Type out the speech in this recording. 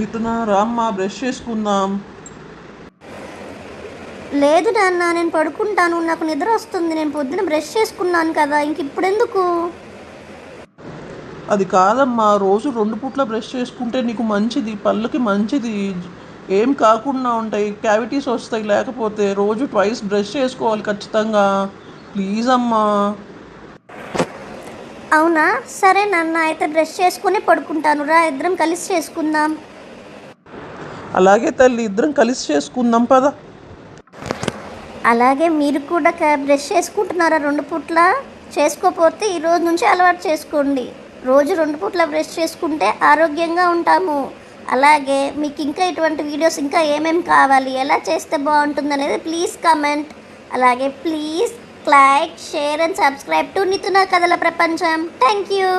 మిథున రామ్మా బ్రష్ చేసుకుందాం. లేదు నాన్న, నేను పడుకుంటాను, నాకు నిద్ర వస్తుంది. నేను పొద్దున బ్రష్ చేసుకున్నాను కదా, ఇంక ఇప్పుడెందుకు? అది కాదమ్మా, రోజు 2 పూట్ల బ్రష్ చేసుకుంటే నీకు మంచిది, పళ్ళకి మంచిది, ఏం కాకుండా ఉంటాయి, క్యావిటీస్ వస్తాయి. లేకపోతే రోజు ట్వైస్ బ్రష్ చేసుకోవాలి ఖచ్చితంగా. ప్లీజ్ అమ్మా. అవునా, సరే నాన్న, అయితే బ్రష్ చేసుకుని పడుకుంటాను. రా, ఇద్దరం కలిసి చేసుకుందాం. అలాగే తల్లి, ఇద్దరం కలిసి చేసుకుందాం పద. అలాగే మీరు కూడా బ్రష్ చేసుకుంటున్నారా 2 పూట్ల? చేసుకోకపోతే ఈరోజు నుంచి అలవాటు చేసుకోండి. రోజు 2 పూట్ల బ్రష్ చేసుకుంటే ఆరోగ్యంగా ఉంటాము. అలాగే మీకు ఇంకా ఇటువంటి వీడియోస్ ఇంకా ఏమేమి కావాలి, ఎలా చేస్తే బాగుంటుంది అనేది ప్లీజ్ కమెంట్. అలాగే please like, share and subscribe to Nituna కథల ప్రపంచం. Thank you.